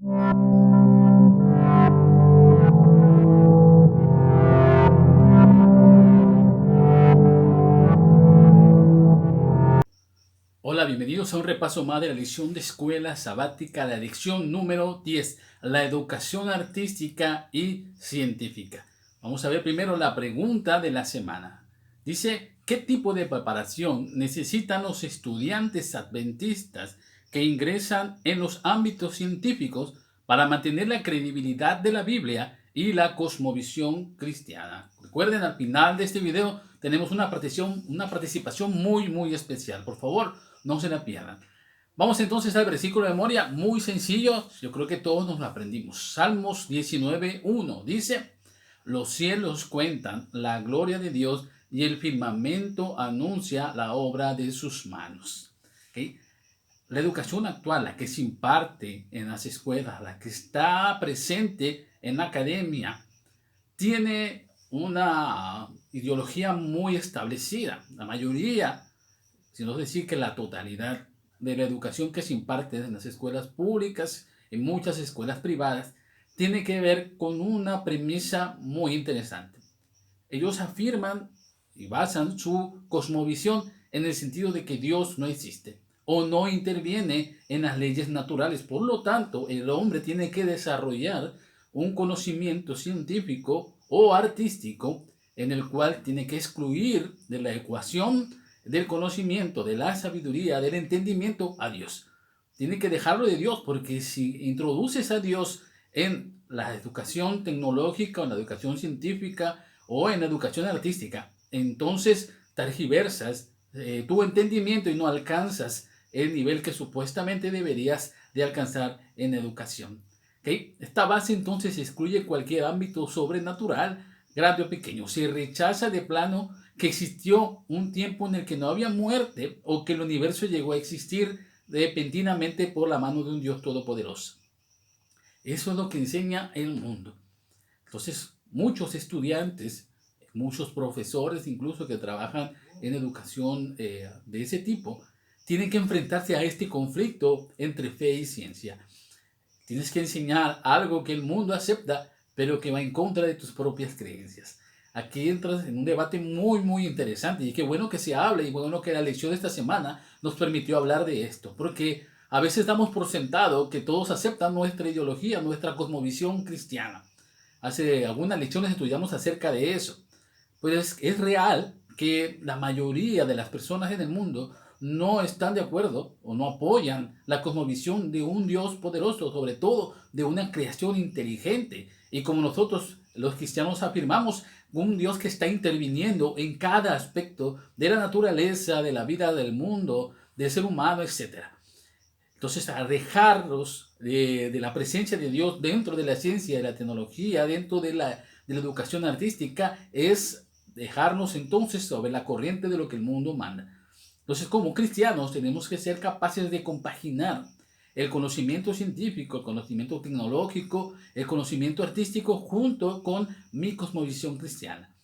Hola, bienvenidos a un repaso más de la lección de escuela sabática, la lección número 10, la educación artística y científica. Vamos a ver primero la pregunta de la semana. Dice, ¿qué tipo de preparación necesitan los estudiantes adventistas que ingresan en los ámbitos científicos para mantener la credibilidad de la Biblia y la cosmovisión cristiana? Recuerden, al final de este video tenemos una participación muy especial. Por favor, no se la pierdan. Vamos entonces al versículo de memoria, muy sencillo, yo creo que todos nos lo aprendimos. Salmos 19:1 dice, los cielos cuentan la gloria de Dios y el firmamento anuncia la obra de sus manos. ¿Okay? La educación actual, la que se imparte en las escuelas, la que está presente en la academia, tiene una ideología muy establecida. La mayoría, si no decir que la totalidad de la educación que se imparte en las escuelas públicas, en muchas escuelas privadas, tiene que ver con una premisa muy interesante. Ellos afirman y basan su cosmovisión en el sentido de que Dios no existe o no interviene en las leyes naturales. Por lo tanto, el hombre tiene que desarrollar un conocimiento científico o artístico en el cual tiene que excluir de la ecuación del conocimiento, de la sabiduría, del entendimiento a Dios. Tiene que dejarlo de Dios, porque si introduces a Dios en la educación tecnológica o en la educación científica o en la educación artística, entonces tergiversas tu entendimiento y no alcanzas el nivel que supuestamente deberías de alcanzar en educación. ¿Okay? Esta base entonces excluye cualquier ámbito sobrenatural, grande o pequeño. Se rechaza de plano que existió un tiempo en el que no había muerte o que el universo llegó a existir repentinamente por la mano de un Dios todopoderoso. Eso es lo que enseña el mundo. Entonces, muchos estudiantes, muchos profesores incluso que trabajan en educación de ese tipo, tienen que enfrentarse a este conflicto entre fe y ciencia. Tienes que enseñar algo que el mundo acepta, pero que va en contra de tus propias creencias. Aquí entras en un debate muy interesante y qué bueno que se hable y bueno que la lección de esta semana nos permitió hablar de esto, porque a veces damos por sentado que todos aceptan nuestra ideología, nuestra cosmovisión cristiana. Hace algunas lecciones estudiamos acerca de eso. Pues es real que la mayoría de las personas en el mundo no están de acuerdo o no apoyan la cosmovisión de un Dios poderoso, sobre todo de una creación inteligente. Y como nosotros los cristianos afirmamos, un Dios que está interviniendo en cada aspecto de la naturaleza, de la vida del mundo, del ser humano, etc. Entonces, alejarlos de la presencia de Dios dentro de la ciencia, de la tecnología, dentro de la educación artística, es dejarnos entonces sobre la corriente de lo que el mundo manda. Entonces, como cristianos, tenemos que ser capaces de compaginar el conocimiento científico, el conocimiento tecnológico, el conocimiento artístico, junto con mi cosmovisión cristiana.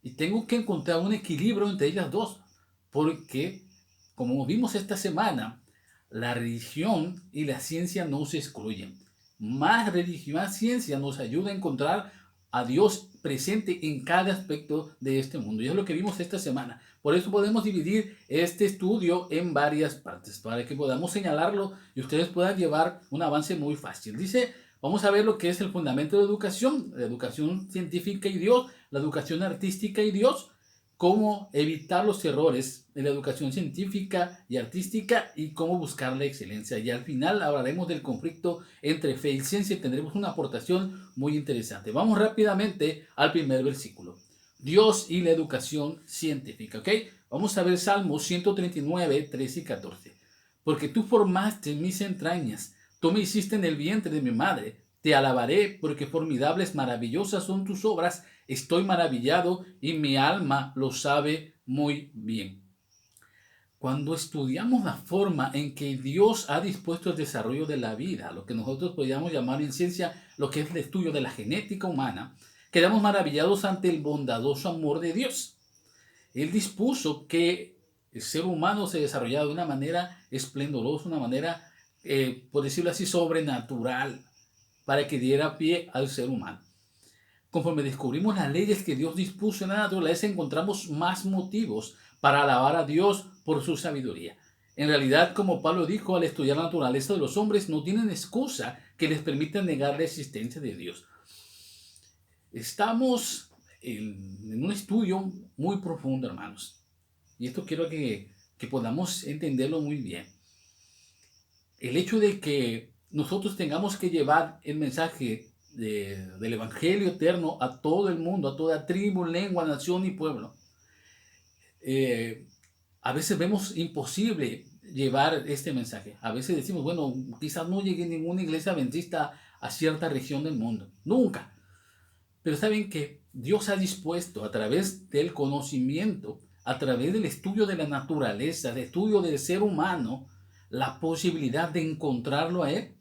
Y tengo que encontrar un equilibrio entre ellas dos, porque, como vimos esta semana, la religión y la ciencia no se excluyen. Más religión, más ciencia nos ayuda a encontrar a Dios presente en cada aspecto de este mundo. Y es lo que vimos esta semana. Por eso podemos dividir este estudio en varias partes, para que podamos señalarlo y ustedes puedan llevar un avance muy fácil. Dice, vamos a ver lo que es el fundamento de la educación científica y Dios, la educación artística y Dios, cómo evitar los errores en la educación científica y artística y cómo buscar la excelencia. Y al final hablaremos del conflicto entre fe y ciencia y tendremos una aportación muy interesante. Vamos rápidamente al primer versículo. Dios y la educación científica, ¿ok? Vamos a ver Salmos 139, 13 y 14. Porque tú formaste mis entrañas, tú me hiciste en el vientre de mi madre. Te alabaré porque formidables, maravillosas son tus obras. Estoy maravillado y mi alma lo sabe muy bien. Cuando estudiamos la forma en que Dios ha dispuesto el desarrollo de la vida, lo que nosotros podríamos llamar en ciencia lo que es el estudio de la genética humana, quedamos maravillados ante el bondadoso amor de Dios. Él dispuso que el ser humano se desarrollara de una manera esplendorosa, una manera, por decirlo así, sobrenatural. para que diera pie al ser humano. Conforme descubrimos las leyes que Dios dispuso en la naturaleza, encontramos más motivos para alabar a Dios por su sabiduría. En realidad, como Pablo dijo, al estudiar la naturaleza de los hombres, no tienen excusa que les permita negar la existencia de Dios. Estamos en un estudio muy profundo, hermanos. Y esto quiero que podamos entenderlo muy bien. El hecho de que nosotros tengamos que llevar el mensaje del Evangelio eterno a todo el mundo, a toda tribu, lengua, nación y pueblo. A veces vemos imposible llevar este mensaje. A veces decimos, bueno, quizás no llegue ninguna iglesia adventista a cierta región del mundo. Nunca. Pero saben que Dios ha dispuesto a través del conocimiento, a través del estudio de la naturaleza, del estudio del ser humano, la posibilidad de encontrarlo a Él.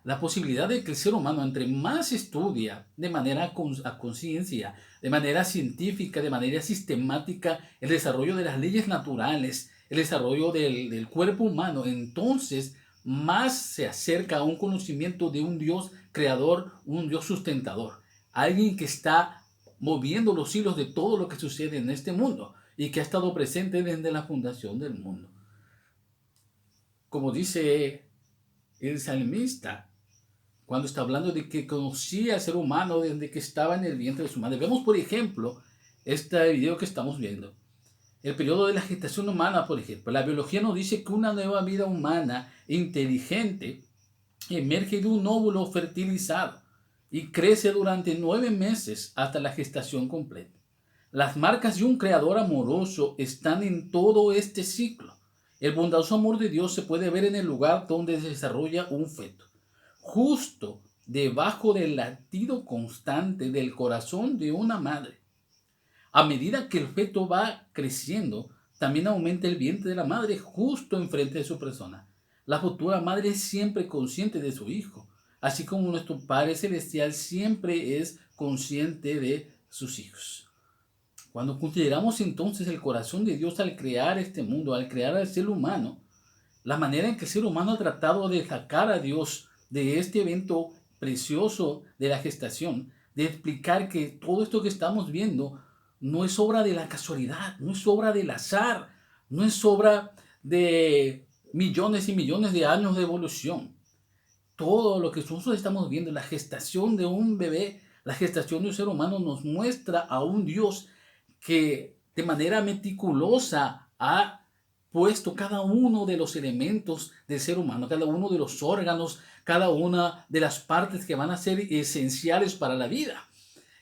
La posibilidad de que el ser humano, entre más estudia de manera a conciencia, de manera científica, de manera sistemática, el desarrollo de las leyes naturales, el desarrollo del cuerpo humano, entonces más se acerca a un conocimiento de un Dios creador, un Dios sustentador. Alguien que está moviendo los hilos de todo lo que sucede en este mundo y que ha estado presente desde la fundación del mundo. Como dice el salmista, cuando está hablando de que conocía al ser humano desde que estaba en el vientre de su madre. Vemos, por ejemplo, este video que estamos viendo. El periodo de la gestación humana, por ejemplo. La biología nos dice que una nueva vida humana inteligente emerge de un óvulo fertilizado y crece durante 9 meses hasta la gestación completa. Las marcas de un creador amoroso están en todo este ciclo. El bondadoso amor de Dios se puede ver en el lugar donde se desarrolla un feto, justo debajo del latido constante del corazón de una madre. A medida que el feto va creciendo, también aumenta el vientre de la madre justo enfrente de su persona. La futura madre es siempre consciente de su hijo, así como nuestro Padre Celestial siempre es consciente de sus hijos. Cuando consideramos entonces el corazón de Dios al crear este mundo, al crear al ser humano, la manera en que el ser humano ha tratado de sacar a Dios de este evento precioso de la gestación, de explicar que todo esto que estamos viendo no es obra de la casualidad, no es obra del azar, no es obra de millones y millones de años de evolución. Todo lo que nosotros estamos viendo, la gestación de un bebé, la gestación de un ser humano, nos muestra a un Dios que de manera meticulosa ha puesto cada uno de los elementos del ser humano, cada uno de los órganos, cada una de las partes que van a ser esenciales para la vida.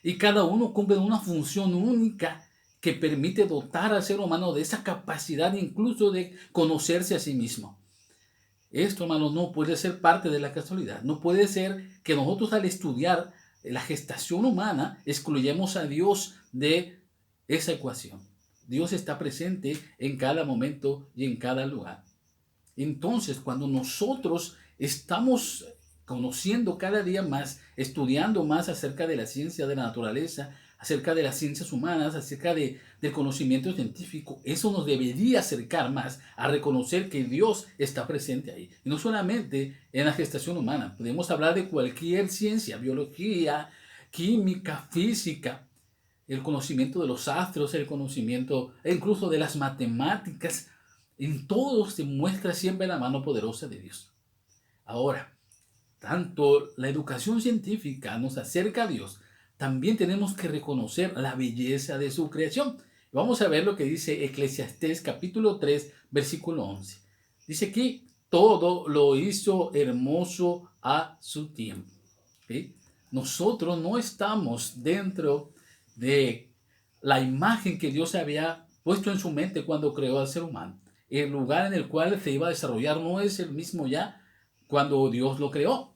Y cada uno cumple una función única que permite dotar al ser humano de esa capacidad incluso de conocerse a sí mismo. Esto, hermanos, no puede ser parte de la casualidad. No puede ser que nosotros al estudiar la gestación humana excluyamos a Dios de esa ecuación. Dios está presente en cada momento y en cada lugar. Entonces, cuando nosotros estamos conociendo cada día más, estudiando más acerca de la ciencia de la naturaleza, acerca de las ciencias humanas, acerca del conocimiento científico, eso nos debería acercar más a reconocer que Dios está presente ahí. Y no solamente en la gestación humana, podemos hablar de cualquier ciencia, biología, química, física, el conocimiento de los astros, el conocimiento incluso de las matemáticas. En todo se muestra siempre la mano poderosa de Dios. Ahora, tanto la educación científica nos acerca a Dios, también tenemos que reconocer la belleza de su creación. Vamos a ver lo que dice Eclesiastés capítulo 3, versículo 11. Dice que todo lo hizo hermoso a su tiempo. ¿Sí? Nosotros no estamos dentro de la imagen que Dios había puesto en su mente cuando creó al ser humano. El lugar en el cual se iba a desarrollar no es el mismo ya cuando Dios lo creó.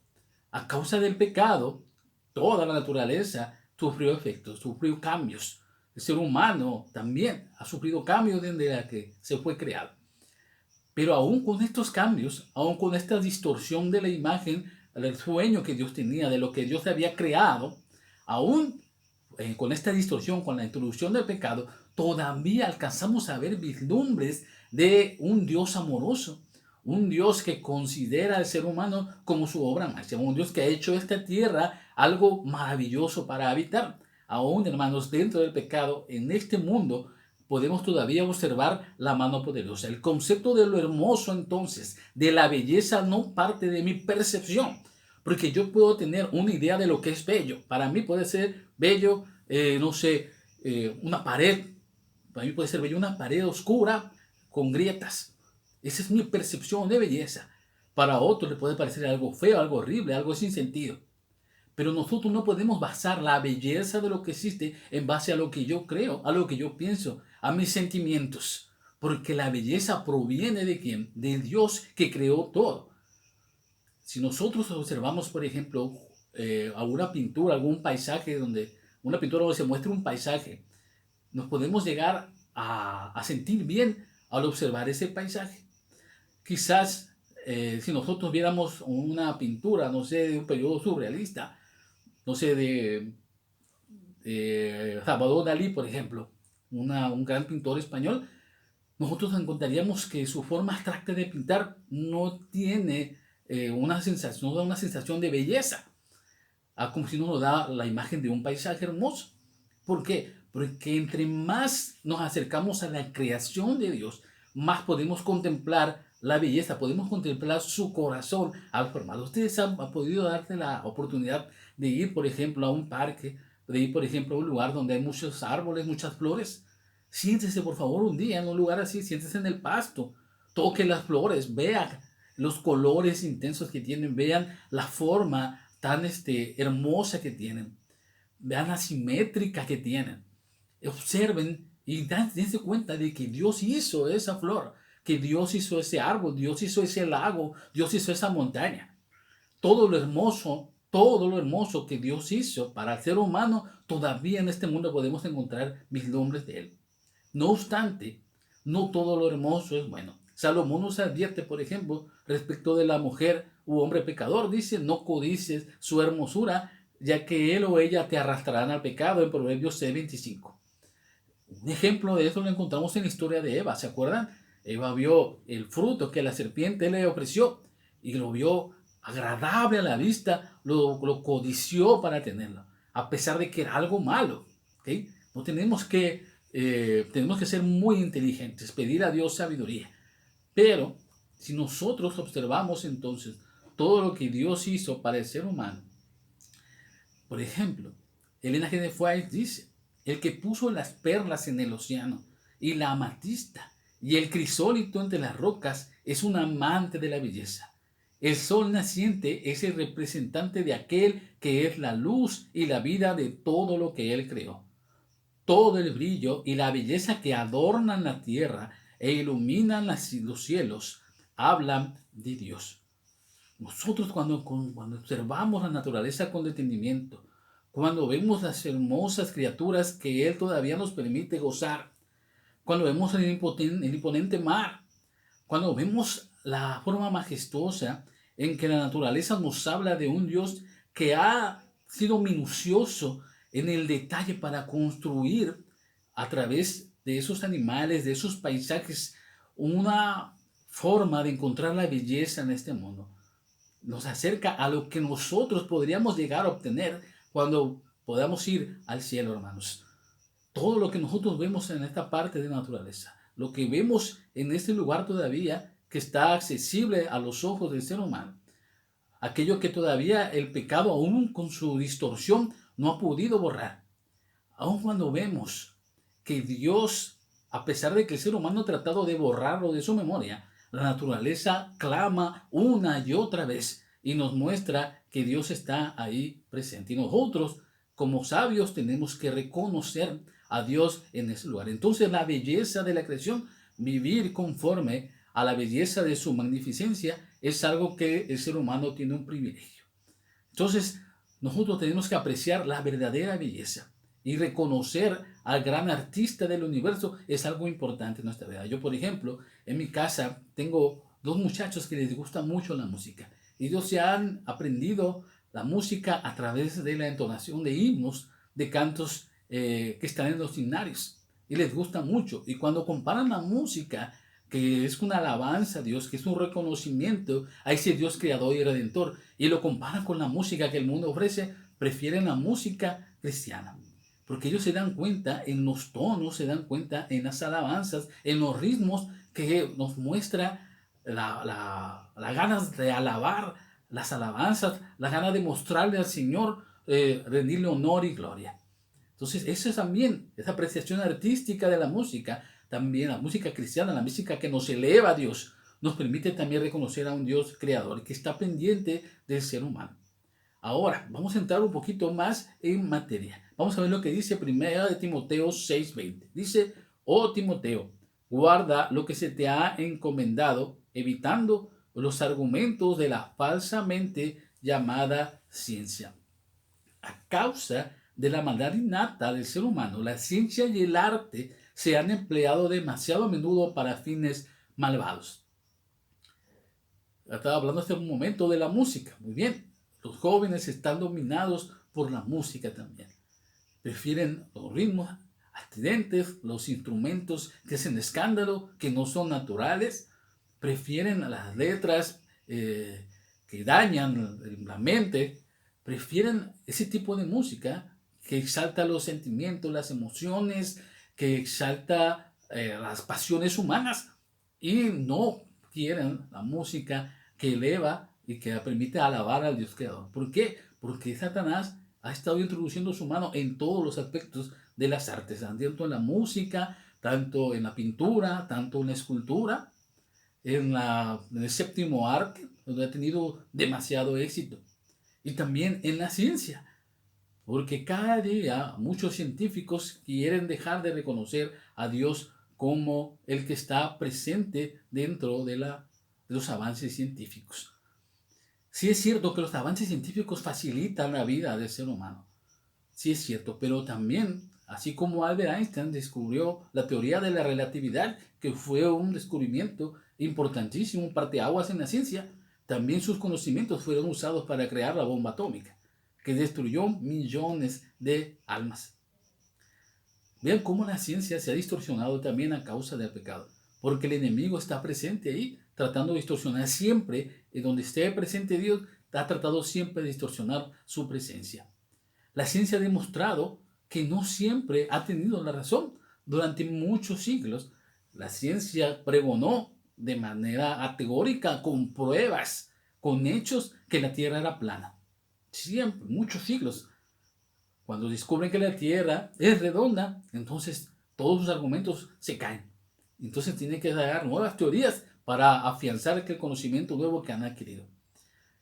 A causa del pecado, toda la naturaleza sufrió efectos, sufrió cambios. El ser humano también ha sufrido cambios desde la que se fue creado. Pero aún con estos cambios, aún con esta distorsión de la imagen, el sueño que Dios tenía, de lo que Dios había creado, aún con esta distorsión, con la introducción del pecado, todavía alcanzamos a ver vislumbres de un Dios amoroso, un Dios que considera al ser humano como su obra máxima, un Dios que ha hecho esta tierra algo maravilloso para habitar. Aún, hermanos, dentro del pecado, en este mundo, podemos todavía observar la mano poderosa. El concepto de lo hermoso, entonces, de la belleza, no parte de mi percepción, porque yo puedo tener una idea de lo que es bello. Para mí puede ser bello, no sé, una pared. Para mí puede ser bello una pared oscura con grietas. Esa es mi percepción de belleza. Para otros le puede parecer algo feo, algo horrible, algo sin sentido. Pero nosotros no podemos basar la belleza de lo que existe en base a lo que yo creo, a lo que yo pienso, a mis sentimientos. Porque la belleza proviene de quién? De Dios que creó todo. Si nosotros observamos, por ejemplo, alguna pintura, algún paisaje una pintura donde se muestra un paisaje, nos podemos llegar a sentir bien al observar ese paisaje. Quizás si nosotros viéramos una pintura, no sé, de un periodo surrealista, no sé, de Salvador Dalí, por ejemplo, un gran pintor español, nosotros encontraríamos que su forma abstracta de pintar no tiene una sensación, no da una sensación de belleza, como si nos da la imagen de un paisaje hermoso. ¿Por qué? Porque entre más nos acercamos a la creación de Dios, más podemos contemplar la belleza, podemos contemplar su corazón al formado. Ustedes han podido darse la oportunidad de ir, por ejemplo, a un parque, de ir, por ejemplo, a un lugar donde hay muchos árboles, muchas flores. Siéntese, por favor, un día en un lugar así, siéntese en el pasto, toque las flores, vea los colores intensos que tienen, vean la forma tan hermosa que tienen, vean la simétrica que tienen, observen y dense cuenta de que Dios hizo esa flor, que Dios hizo ese árbol, Dios hizo ese lago, Dios hizo esa montaña. Todo lo hermoso que Dios hizo para el ser humano, todavía en este mundo podemos encontrar vislumbres de él. No obstante, no todo lo hermoso es bueno. Salomón nos advierte, por ejemplo, respecto de la mujer u hombre pecador. Dice, no codices su hermosura, ya que él o ella te arrastrarán al pecado, en Proverbios 6:25. Un ejemplo de eso lo encontramos en la historia de Eva. ¿Se acuerdan? Eva vio el fruto que la serpiente le ofreció y lo vio agradable a la vista, lo codició para tenerlo, a pesar de que era algo malo. ¿Okay? No tenemos que ser muy inteligentes, pedir a Dios sabiduría. Pero si nosotros observamos entonces todo lo que Dios hizo para el ser humano, por ejemplo, Elena G. de White dice, el que puso las perlas en el océano y la amatista y el crisólito entre las rocas es un amante de la belleza. El sol naciente es el representante de aquel que es la luz y la vida de todo lo que él creó. Todo el brillo y la belleza que adornan la tierra e iluminan los cielos hablan de Dios. Nosotros cuando observamos la naturaleza con detenimiento, cuando vemos las hermosas criaturas que Él todavía nos permite gozar, cuando vemos el imponente mar, cuando vemos la forma majestuosa en que la naturaleza nos habla de un Dios que ha sido minucioso en el detalle para construir a través de esos animales, de esos paisajes, una forma de encontrar la belleza en este mundo. Nos acerca a lo que nosotros podríamos llegar a obtener cuando podamos ir al cielo, hermanos. Todo lo que nosotros vemos en esta parte de la naturaleza, lo que vemos en este lugar todavía que está accesible a los ojos del ser humano, aquello que todavía el pecado, aún con su distorsión, no ha podido borrar. Aun cuando vemos que Dios, a pesar de que el ser humano ha tratado de borrarlo de su memoria, la naturaleza clama una y otra vez y nos muestra que Dios está ahí presente. Y nosotros, como sabios, tenemos que reconocer a Dios en ese lugar. Entonces, la belleza de la creación, vivir conforme a la belleza de su magnificencia, es algo que el ser humano tiene un privilegio. Entonces, nosotros tenemos que apreciar la verdadera belleza y reconocer al gran artista del universo es algo importante en nuestra vida. Yo, por ejemplo, en mi casa tengo dos muchachos que les gusta mucho la música. Ellos se han aprendido la música a través de la entonación de himnos, de cantos que están en los himnarios. Y les gusta mucho. Y cuando comparan la música que es una alabanza a Dios, que es un reconocimiento a ese Dios creador y redentor, y lo comparan con la música que el mundo ofrece, prefieren la música cristiana. Porque ellos se dan cuenta en los tonos, se dan cuenta en las alabanzas, en los ritmos que nos muestra las ganas de alabar, las alabanzas, las ganas de mostrarle al Señor, rendirle honor y gloria. Entonces, eso es también, esa apreciación artística de la música, también la música cristiana, la música que nos eleva a Dios, nos permite también reconocer a un Dios creador que está pendiente del ser humano. Ahora, vamos a entrar un poquito más en materia. Vamos a ver lo que dice 1 de Timoteo 6:20. Dice, oh Timoteo, guarda lo que se te ha encomendado, evitando los argumentos de la falsamente llamada ciencia. A causa de la maldad innata del ser humano, la ciencia y el arte se han empleado demasiado a menudo para fines malvados. Estaba hablando hace un momento de la música. Muy bien, los jóvenes están dominados por la música también. Prefieren los ritmos estridentes, los instrumentos que hacen escándalo, que no son naturales. Prefieren las letras que dañan la mente. Prefieren ese tipo de música que exalta los sentimientos, las emociones, que exalta las pasiones humanas, y no quieren la música que eleva y que permite alabar al Dios creador. ¿Por qué? Porque Satanás ha estado introduciendo su mano en todos los aspectos de las artes, tanto en la música, tanto en la pintura, tanto en la escultura, en el séptimo arte, donde ha tenido demasiado éxito, y también en la ciencia, porque cada día muchos científicos quieren dejar de reconocer a Dios como el que está presente dentro de los avances científicos. Sí es cierto que los avances científicos facilitan la vida del ser humano, sí es cierto, pero también, así como Albert Einstein descubrió la teoría de la relatividad, que fue un descubrimiento importantísimo, un parteaguas en la ciencia, también sus conocimientos fueron usados para crear la bomba atómica, que destruyó millones de almas. Vean cómo la ciencia se ha distorsionado también a causa del pecado, porque el enemigo está presente ahí, tratando de distorsionar siempre, en donde esté presente Dios, ha tratado siempre de distorsionar su presencia. La ciencia ha demostrado que no siempre ha tenido la razón. Durante muchos siglos, la ciencia pregonó de manera categórica, con pruebas, con hechos, que la Tierra era plana. Siempre, muchos siglos. Cuando descubren que la Tierra es redonda, entonces todos sus argumentos se caen. Entonces tienen que dar nuevas teorías para afianzar aquel conocimiento nuevo que han adquirido.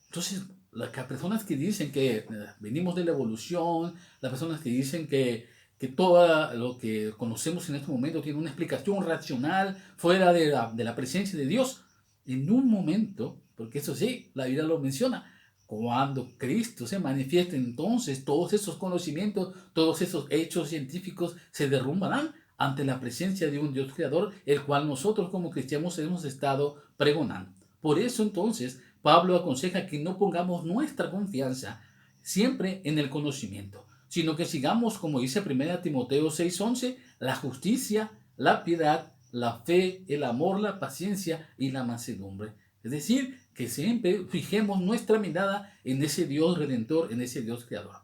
Entonces, las personas que dicen que venimos de la evolución, las personas que dicen que todo lo que conocemos en este momento tiene una explicación racional fuera de la presencia de Dios, en un momento, porque eso sí, la Biblia lo menciona, cuando Cristo se manifieste, entonces todos esos conocimientos, todos esos hechos científicos se derrumbarán ante la presencia de un Dios creador, el cual nosotros como cristianos hemos estado pregonando. Por eso entonces Pablo aconseja que no pongamos nuestra confianza siempre en el conocimiento, sino que sigamos, como dice 1 Timoteo 6:11, la justicia, la piedad, la fe, el amor, la paciencia y la mansedumbre. Es decir, que siempre fijemos nuestra mirada en ese Dios redentor, en ese Dios creador.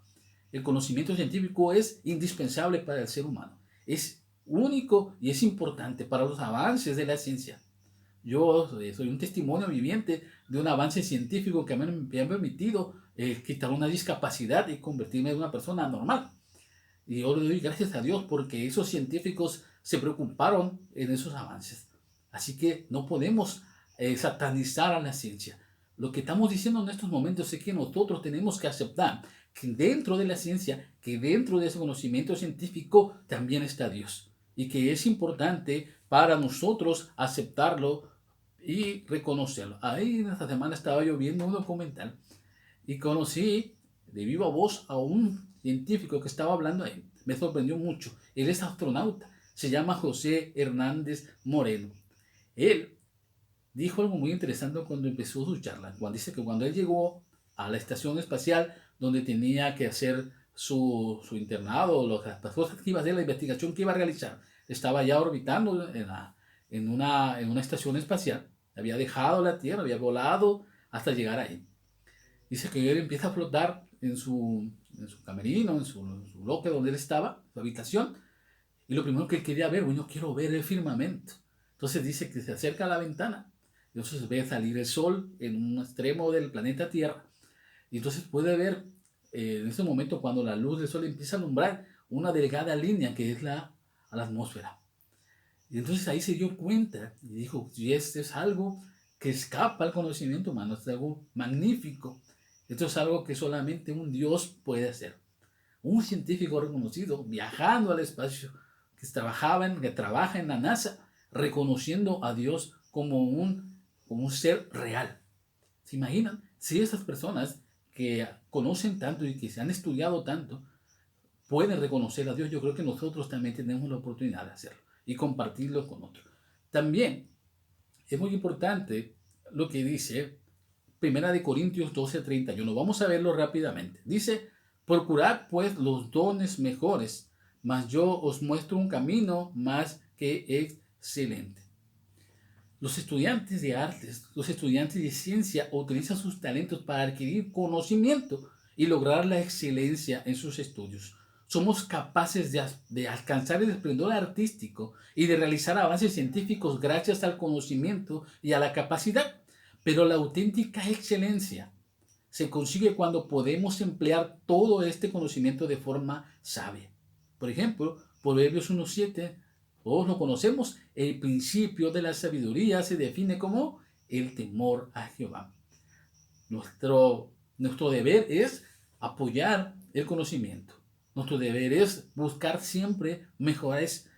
El conocimiento científico es indispensable para el ser humano. Es único y es importante para los avances de la ciencia. Yo soy un testimonio viviente de un avance científico que me ha permitido quitar una discapacidad y convertirme en una persona normal. Y yo le doy gracias a Dios porque esos científicos se preocuparon en esos avances. Así que no podemos satanizar a la ciencia. Lo que estamos diciendo en estos momentos es que nosotros tenemos que aceptar que dentro de la ciencia, que dentro de ese conocimiento científico también está Dios. Y que es importante para nosotros aceptarlo y reconocerlo. Ahí en esta semana estaba yo viendo un documental y conocí de viva voz a un científico que estaba hablando ahí. Me sorprendió mucho. Él es astronauta. Se llama José Hernández Moreno. Él dijo algo muy interesante cuando empezó su charla. Cuando dice que cuando él llegó a la estación espacial donde tenía que hacer su internado, las cosas que iba a hacer, la investigación que iba a realizar, estaba ya orbitando en una estación espacial. Había dejado la Tierra, había volado hasta llegar ahí. Dice que él empieza a flotar en su camerino, en su loque donde él estaba, su habitación, y lo primero que él quería ver, bueno, quiero ver el firmamento. Entonces dice que se acerca a la ventana, y entonces ve salir el sol en un extremo del planeta Tierra, y entonces puede ver en ese momento cuando la luz del sol empieza a alumbrar una delgada línea que es a la atmósfera. Y entonces ahí se dio cuenta y dijo, y esto es algo que escapa al conocimiento humano, es algo magnífico. Esto es algo que solamente un Dios puede hacer. Un científico reconocido viajando al espacio, que trabaja en la NASA, reconociendo a Dios como un ser real. ¿Se imaginan? Si esas personas que conocen tanto y que se han estudiado tanto pueden reconocer a Dios, yo creo que nosotros también tenemos la oportunidad de hacerlo y compartirlo con otros. También es muy importante lo que dice Primera de Corintios 12:31. Vamos a verlo rápidamente. Dice, procurad pues los dones mejores, mas yo os muestro un camino más que excelente. Los estudiantes de artes, los estudiantes de ciencia utilizan sus talentos para adquirir conocimiento y lograr la excelencia en sus estudios. Somos capaces de alcanzar el esplendor artístico y de realizar avances científicos gracias al conocimiento y a la capacidad. Pero la auténtica excelencia se consigue cuando podemos emplear todo este conocimiento de forma sabia. Por ejemplo, Proverbios 1:7, todos lo conocemos, el principio de la sabiduría se define como el temor a Jehová. Nuestro deber es apoyar el conocimiento. Nuestro deber es buscar siempre mejores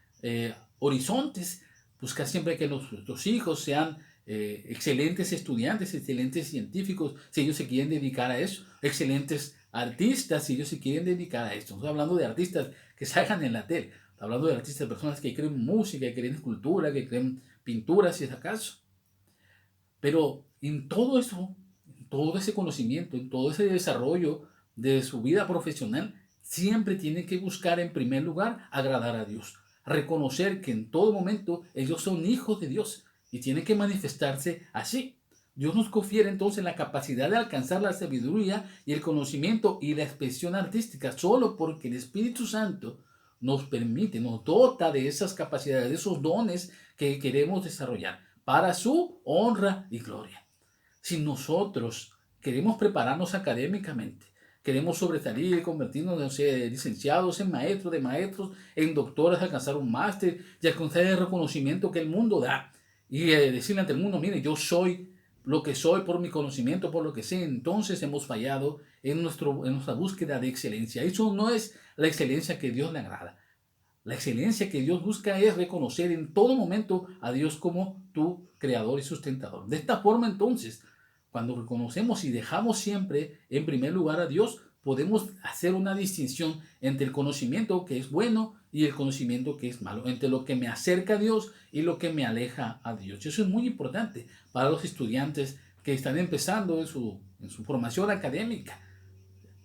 horizontes, buscar siempre que nuestros hijos sean excelentes estudiantes, excelentes científicos, si ellos se quieren dedicar a eso, excelentes artistas, si ellos se quieren dedicar a esto. No estoy hablando de artistas que salgan en la tele, estoy hablando de artistas, personas que creen música, que creen escultura, que creen pintura, si es acaso. Pero en todo eso, en todo ese conocimiento, en todo ese desarrollo de su vida profesional, siempre tienen que buscar en primer lugar agradar a Dios. Reconocer que en todo momento ellos son hijos de Dios y tienen que manifestarse así. Dios nos confiere entonces la capacidad de alcanzar la sabiduría y el conocimiento y la expresión artística solo porque el Espíritu Santo nos permite, nos dota de esas capacidades, de esos dones que queremos desarrollar para su honra y gloria. Si nosotros queremos prepararnos académicamente, queremos sobresalir, convertirnos, no sé, licenciados, en maestros de maestros, en doctores, alcanzar un máster y alcanzar el reconocimiento que el mundo da y decirle ante el mundo, mire, yo soy lo que soy por mi conocimiento, por lo que sé, entonces hemos fallado en nuestra búsqueda de excelencia. Eso no es la excelencia que Dios le agrada. La excelencia que Dios busca es reconocer en todo momento a Dios como tu creador y sustentador. De esta forma, entonces, cuando reconocemos y dejamos siempre en primer lugar a Dios, podemos hacer una distinción entre el conocimiento que es bueno y el conocimiento que es malo, entre lo que me acerca a Dios y lo que me aleja a Dios. Y eso es muy importante para los estudiantes que están empezando en su formación académica.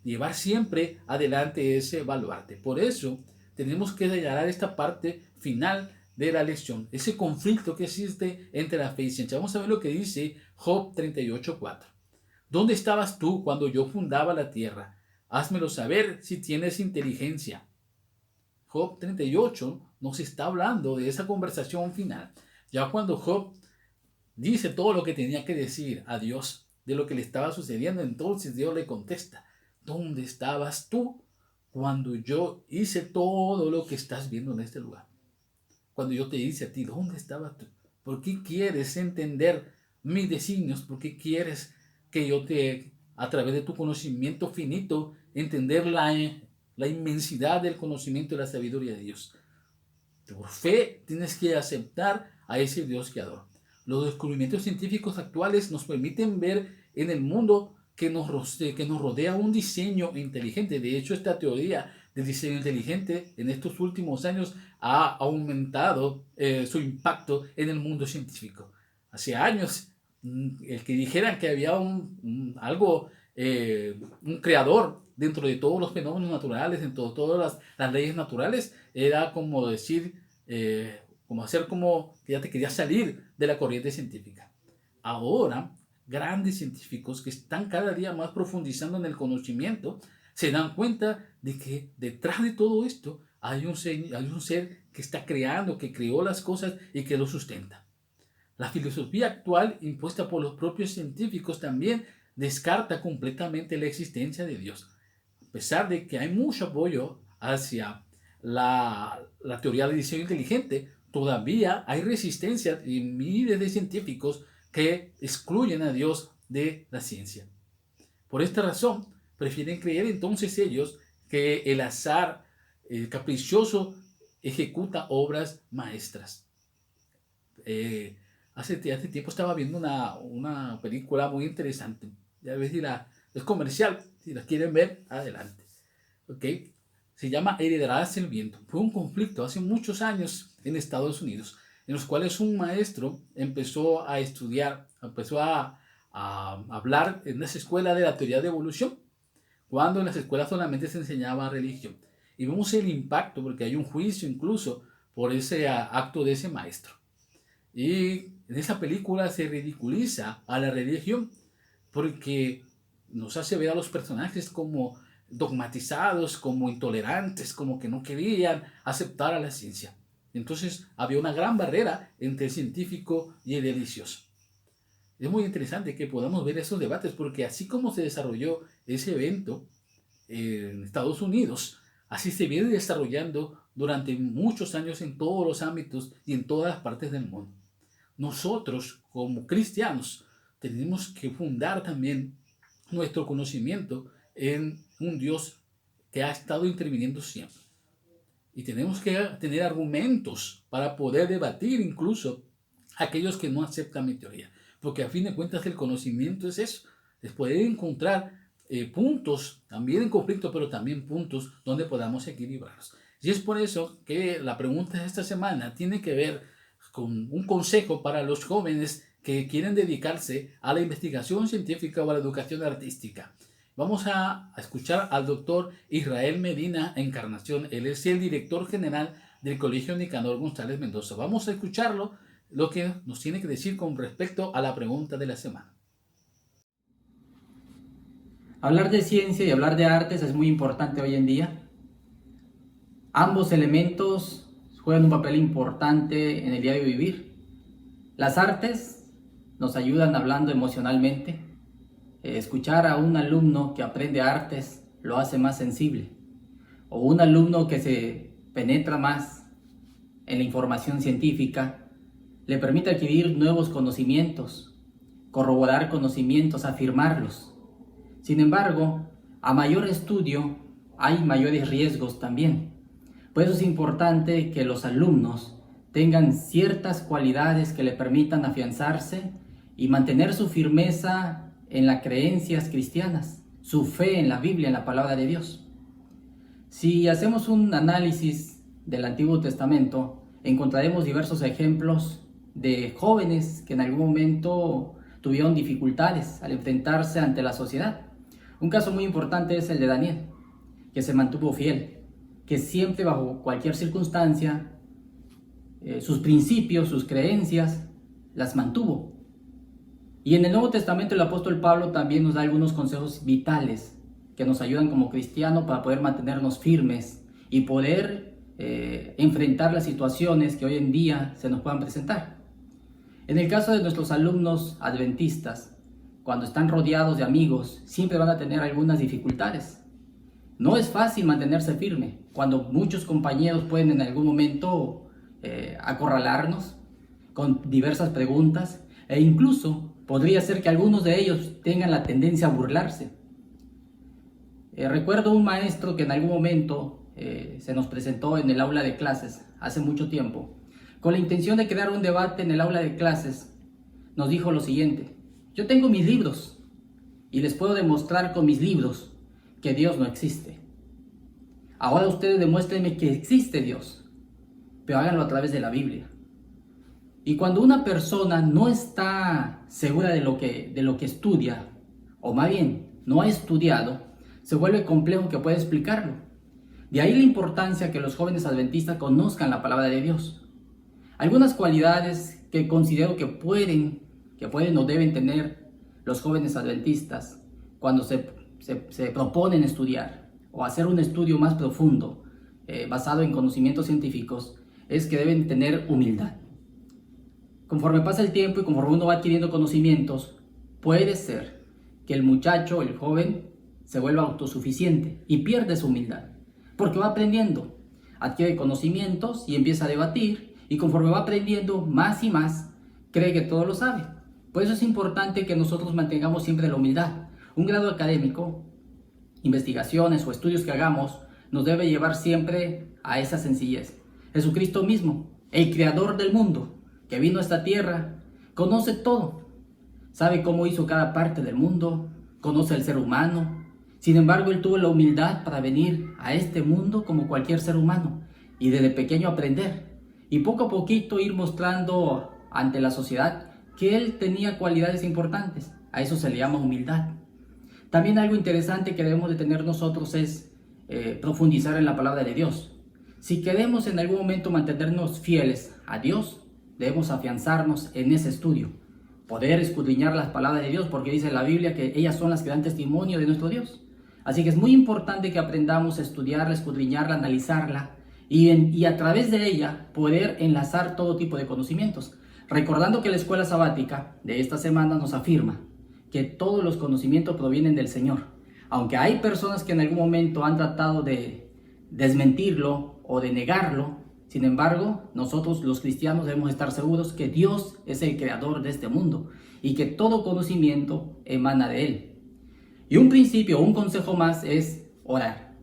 Llevar siempre adelante ese baluarte. Por eso tenemos que señalar esta parte final de la lección, ese conflicto que existe entre la fe y ciencia. Vamos a ver lo que dice Job 38:4. ¿Dónde estabas tú cuando yo fundaba la tierra? Házmelo saber si tienes inteligencia. Job 38 nos está hablando de esa conversación final. Ya cuando Job dice todo lo que tenía que decir a Dios de lo que le estaba sucediendo, entonces Dios le contesta, ¿dónde estabas tú cuando yo hice todo lo que estás viendo en este lugar? Cuando yo te hice a ti, ¿dónde estabas tú? ¿Por qué quieres entender mis designios? ¿Por qué quieres que yo a través de tu conocimiento finito, entender la inmensidad del conocimiento y la sabiduría de Dios? Por fe tienes que aceptar a ese Dios creador. Los descubrimientos científicos actuales nos permiten ver en el mundo que nos rodea un diseño inteligente. De hecho, esta teoría del diseño inteligente en estos últimos años ha aumentado su impacto en el mundo científico. Hace años, el que dijeran que había un creador dentro de todos los fenómenos naturales, dentro de todas las leyes naturales, era como decir como hacer como que ya te querías salir de la corriente científica. Ahora, grandes científicos que están cada día más profundizando en el conocimiento se dan cuenta de que detrás de todo esto hay un ser que está creando, que creó las cosas y que lo sustenta. La filosofía actual, impuesta por los propios científicos, también descarta completamente la existencia de Dios. A pesar de que hay mucho apoyo hacia la teoría de diseño inteligente, todavía hay resistencia y miles de científicos que excluyen a Dios de la ciencia. Por esta razón, prefieren creer entonces ellos que el azar caprichoso ejecuta obras maestras. Hace tiempo estaba viendo una película muy interesante. Ya ves, es comercial. Si la quieren ver, adelante. ¿Okay? Se llama Heredarás el viento. Fue un conflicto hace muchos años en Estados Unidos, en los cuales un maestro empezó a estudiar, empezó a hablar en esa escuela de la teoría de evolución, cuando en las escuelas solamente se enseñaba religión. Y vemos el impacto, porque hay un juicio incluso por ese acto de ese maestro. Y en esa película se ridiculiza a la religión, porque nos hace ver a los personajes como dogmatizados, como intolerantes, como que no querían aceptar a la ciencia. Entonces había una gran barrera entre el científico y el religioso. Es muy interesante que podamos ver esos debates, porque así como se desarrolló ese evento en Estados Unidos, así se viene desarrollando durante muchos años en todos los ámbitos y en todas las partes del mundo. Nosotros, como cristianos, tenemos que fundar también nuestro conocimiento en un Dios que ha estado interviniendo siempre. Y tenemos que tener argumentos para poder debatir incluso aquellos que no aceptan mi teoría. Porque a fin de cuentas el conocimiento es eso, es poder encontrar puntos también en conflicto, pero también puntos donde podamos equilibrarlos. Y es por eso que la pregunta de esta semana tiene que ver con un consejo para los jóvenes que quieren dedicarse a la investigación científica o a la educación artística. Vamos a escuchar al doctor Israel Medina Encarnación. Él es el director general del Colegio Nicanor González Mendoza. Vamos a escucharlo, lo que nos tiene que decir con respecto a la pregunta de la semana. Hablar de ciencia y hablar de artes es muy importante hoy en día. Ambos elementos juegan un papel importante en el diario vivir. Las artes nos ayudan hablando emocionalmente. Escuchar a un alumno que aprende artes lo hace más sensible. O un alumno que se penetra más en la información científica le permite adquirir nuevos conocimientos, corroborar conocimientos, afirmarlos. Sin embargo, a mayor estudio hay mayores riesgos también. Por eso es importante que los alumnos tengan ciertas cualidades que le permitan afianzarse y mantener su firmeza en las creencias cristianas, su fe en la Biblia, en la palabra de Dios. Si hacemos un análisis del Antiguo Testamento, encontraremos diversos ejemplos de jóvenes que en algún momento tuvieron dificultades al enfrentarse ante la sociedad. Un caso muy importante es el de Daniel, que se mantuvo fiel, que siempre bajo cualquier circunstancia, sus principios, sus creencias, las mantuvo. Y en el Nuevo Testamento el apóstol Pablo también nos da algunos consejos vitales que nos ayudan como cristianos para poder mantenernos firmes y poder enfrentar las situaciones que hoy en día se nos puedan presentar. En el caso de nuestros alumnos adventistas, cuando están rodeados de amigos, siempre van a tener algunas dificultades. No es fácil mantenerse firme cuando muchos compañeros pueden en algún momento acorralarnos con diversas preguntas, e incluso podría ser que algunos de ellos tengan la tendencia a burlarse. Recuerdo un maestro que en algún momento se nos presentó en el aula de clases hace mucho tiempo, con la intención de crear un debate en el aula de clases. Nos dijo lo siguiente: yo tengo mis libros y les puedo demostrar con mis libros que Dios no existe. Ahora ustedes demuéstrenme que existe Dios, pero háganlo a través de la Biblia. Y cuando una persona no está segura de lo que estudia, o más bien no ha estudiado, se vuelve complejo que pueda explicarlo. De ahí la importancia que los jóvenes adventistas conozcan la palabra de Dios. Algunas cualidades que considero que pueden o deben tener los jóvenes adventistas cuando se proponen estudiar o hacer un estudio más profundo basado en conocimientos científicos, es que deben tener humildad. Conforme pasa el tiempo y conforme uno va adquiriendo conocimientos, puede ser que el muchacho, el joven, se vuelva autosuficiente y pierde su humildad, porque va aprendiendo, adquiere conocimientos y empieza a debatir, y conforme va aprendiendo más y más, cree que todo lo sabe. Por eso es importante que nosotros mantengamos siempre la humildad. Un grado académico, investigaciones o estudios que hagamos, nos debe llevar siempre a esa sencillez. Jesucristo mismo, el creador del mundo, que vino a esta tierra, conoce todo, sabe cómo hizo cada parte del mundo, conoce al ser humano. Sin embargo, él tuvo la humildad para venir a este mundo como cualquier ser humano y desde pequeño aprender y poco a poquito ir mostrando ante la sociedad que él tenía cualidades importantes. A eso se le llama humildad. También algo interesante que debemos de tener nosotros es profundizar en la palabra de Dios. Si queremos en algún momento mantenernos fieles a Dios, debemos afianzarnos en ese estudio, poder escudriñar las palabras de Dios, porque dice la Biblia que ellas son las que dan testimonio de nuestro Dios. Así que es muy importante que aprendamos a estudiarla, escudriñarla, analizarla y a través de ella poder enlazar todo tipo de conocimientos. Recordando que la escuela sabática de esta semana nos afirma que todos los conocimientos provienen del Señor. Aunque hay personas que en algún momento han tratado de desmentirlo o de negarlo, sin embargo, nosotros los cristianos debemos estar seguros que Dios es el creador de este mundo y que todo conocimiento emana de Él. Y un principio, un consejo más es orar.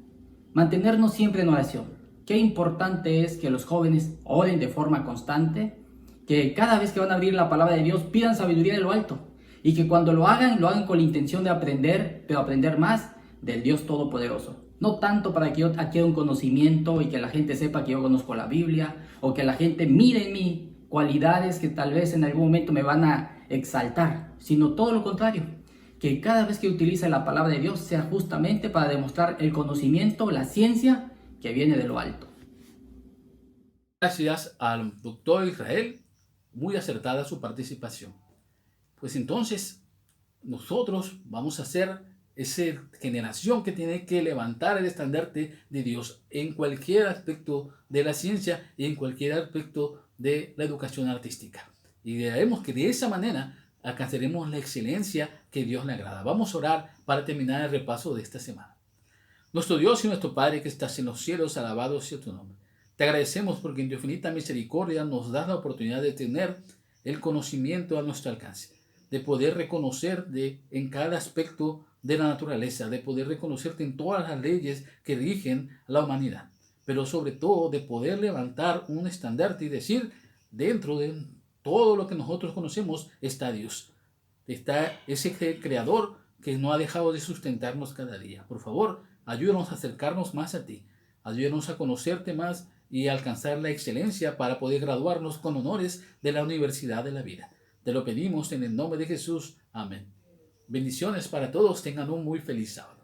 Mantenernos siempre en oración. Qué importante es que los jóvenes oren de forma constante, que cada vez que van a abrir la palabra de Dios pidan sabiduría de lo alto y que cuando lo hagan con la intención de aprender, pero aprender más del Dios Todopoderoso. No tanto para que yo adquiera un conocimiento y que la gente sepa que yo conozco la Biblia o que la gente mire en mí cualidades que tal vez en algún momento me van a exaltar, sino todo lo contrario, que cada vez que utilice la palabra de Dios sea justamente para demostrar el conocimiento, la ciencia que viene de lo alto. Gracias al doctor Israel, muy acertada su participación. Pues entonces nosotros vamos a ser esa generación que tiene que levantar el estandarte de Dios en cualquier aspecto de la ciencia y en cualquier aspecto de la educación artística. Y veremos que de esa manera alcanzaremos la excelencia que Dios le agrada. Vamos a orar para terminar el repaso de esta semana. Nuestro Dios y nuestro Padre que estás en los cielos, alabado sea tu nombre. Te agradecemos porque en tu infinita misericordia nos das la oportunidad de tener el conocimiento a nuestro alcance, de poder reconocerte en cada aspecto de la naturaleza, de poder reconocerte en todas las leyes que rigen a la humanidad, pero sobre todo de poder levantar un estandarte y decir, dentro de todo lo que nosotros conocemos está Dios, está ese creador que no ha dejado de sustentarnos cada día. Por favor, ayúdanos a acercarnos más a ti, ayúdanos a conocerte más y a alcanzar la excelencia para poder graduarnos con honores de la Universidad de la Vida. Te lo pedimos en el nombre de Jesús. Amén. Bendiciones para todos. Tengan un muy feliz sábado.